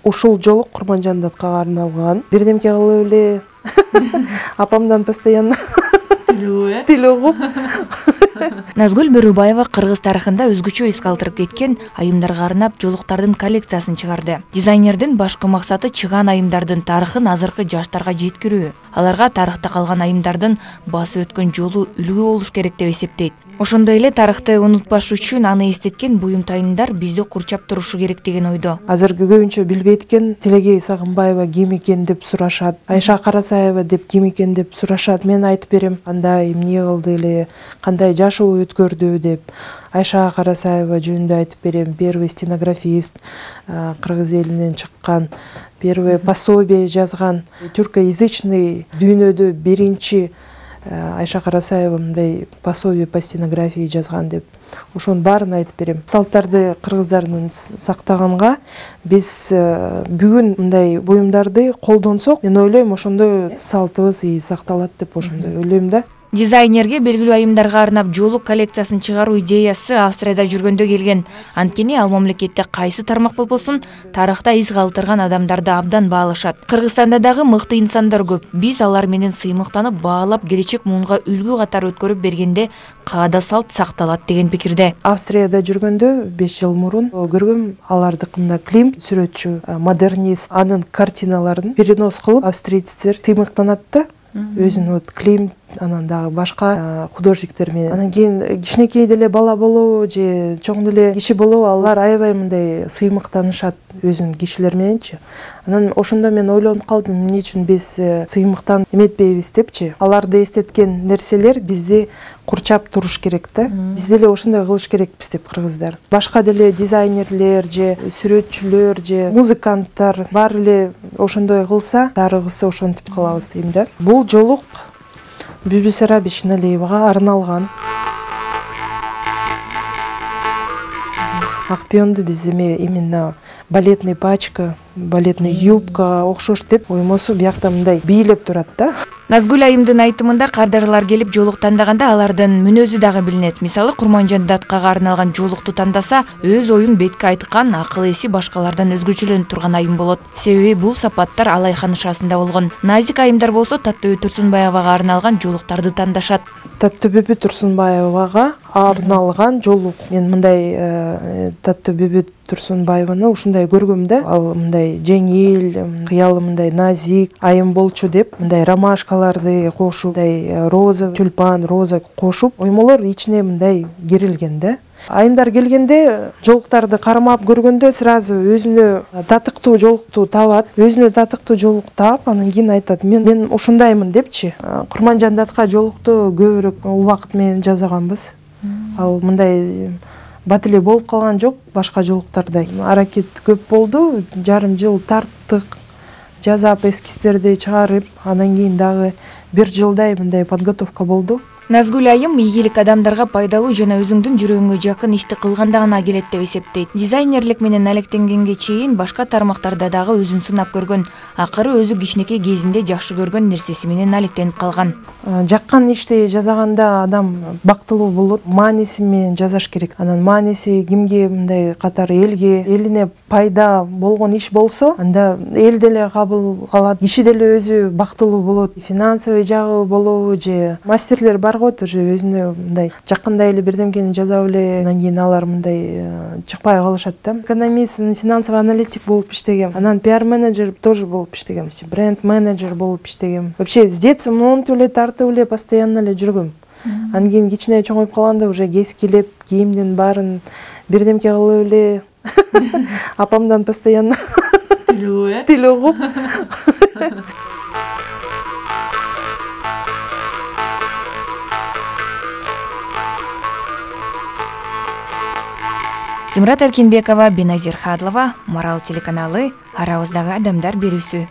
Ушул жолук Курманжандаткага арналган. Бирдемке кылып эле апамдан постоянно тил угуп. Назгүл Бөрүбаева Кыргыз тарыхында өзгөчө из калтырып кеткен айымдарга арнап жолуктардын коллекциясын чыгарды. Дизайнердин башкы максаты чыган айымдардын тарыхын азыркы жаштарга жеткирүү. Аларга тарыхта калган айымдардын басып өткөн жолу үлгү болуш керек деп эсептейт. Ошондой эле тарыхты унутпаш үчүн аны эстеткен буюмтайымдар бизди курчап турушу керек деген ойдо. Азыркы көбүнчө билбейт экен, Тилекей Сагынбаева ким экен деп сурашат. Айша Карасаева деп ким экен деп сурашат. Мен айтып берем, кандай эмне кылды эле, кандай жашоо өткөрдү деп. Айша Карасаева жөнүндө айтып берем. Первый стенографист, кыргыз элинен чыккан, первый пособие жазган, тюркоязычный дүйнөдө биринчи Айша Карасаева мындай пособие по стенографии жазган деп. Ошонун баарын айтып берем. Салттарды кыргыздардын сактаганга биз бүгүн мындай буюмдарды колдонсок, мен ойлойм ошондой салтыбыз сакталат деп ошондой ойлойм да. Дизайнерге белгилүү айымдарга арнап жолук коллекциясын чыгаруу идеясы Австрияда жүргөндө келген. Анткени ал мамлекетте кайсы тармак болбосун тарыхта из калтырган адамдарды абдан баалашат. Кыргызстанда дагы мыкты инсандар көп. Биз алар менен сыймыктанып, баалап, келечек муунга үлгү катары өткөрүп бергенде каада салт сакталат деген пикирде. Австрияда жүргөндө 5 жыл мурун көргөм, алардыкында Климт сүрөтчү, модернист, анын картиналарын перенос кылып австрийцтер сыймыктанат да. Өзүн Климт, анан дагы башка художниктер менен. Анан кийин кичинекей деле бала болобу же чоң деле киши болобу, алар аябай мындай сыймыктанышат өзүнүн кишилер мененчи. Анан ошондо мен ойлонуп калдым, эмне үчүн биз сыймыктан эметпейбиз депчи. Аларды эстеткен нерселер бизди курчап туруш керек да. Биз деле ошондой кылыш керекпиз деп кыргыздар. Башка деле дизайнерлер же сүрөтчүлөр же музыканттар баары эле ошондой кылса, тарыгысы ошентип калабыз дейм да. Бул жолук Бибисара Бишналиевага арналган. Акпионду биз именно балетный пачка, балетный юбка окшош деп оймосу биякта мындай бийлеп турат да. Назгүл айымдын айтымында кардарлар келип жолук тандаганда алардын мүнөзү дагы билинет. Мисалы Курманжандаткага арналган жолукту тандаса, өз оюн бетке айткан, акыл эси башкалардан өзгөчөлөнүп турган айым болот. Себеби бул сапаттар Алайхан ышаасында болгон. Назик айымдар болсо Таттөбү Турсунбаевага арналган жолуктарды тандашат. Таттөбү Турсунбаевага арналган жолук. Мен мындай Таттөбү Турсунбаеваны ушундай көргөм да. Ал мындай жеңил, кыялы мындай назик айым болчу деп, мындай ромашкаларды кошуп, мындай роза, тюльпан, роза кошуп, оймолор ичине мындай керилген да. Айымдар келгенде, жолуктарды кармап көргөндө сразу өзүнө татыктуу жолукту табат, өзүнө татыктуу жолук таап, анан кийин айтат, мен ушундаймын депчи. Курманжандатка жолукту көбүрөөк убакыт менен жасаганбыз. Ал мындай бат эле болуп калган жок, башка жолуктардай. Аракет көп болду, жарым жыл тарттык, жазап эскиздерди чыгарып, анан кийин дагы 1 жылдай мындай подготовка болду. Назгүл айым ийгилик адамдарга пайдалуу жана өзүңдүн жүрөгүңө жакын ишти кылганда гана келет деп эсептейт. Дизайнерлик менен алектенгенге чейин башка тармактарда дагы өзүн сынап көргөн. Акыры өзү кичинекей кезинде жакшы көргөн нерсеси менен алектенип калган. Жаккан ишти жасаганда адам бактылуу болот, мааниси менен жасаш керек. Анан мааниси кимге мындай катары элге, элине пайда болгон иш болсо, анда эл деле кабыл алат, киши деле өзү бактылуу болот. Финансовый жагы болобу же мастерлер бар уже өзүнө мындай жакында эле бирдемкени жасап эле, анан кийин алар мындай чыкпай калышат да. Экономист, финансовый аналитик болуп иштегем, анан пиар-менеджер тоже болуп иштегем, бренд-менеджер болуп иштегем. Вообще с детства монтип эле тартып эле постоянно эле жүргөм. Анан кийин кичине чоңоюп калганда уже кескилеп, кийимдин баарын бирдемке кылып эле апамдан постоянно тил угуп. Зымрат Эркинбекова, Беназир Хадлова, Марал телеканалы, арабыздагы адамдар берүүсү.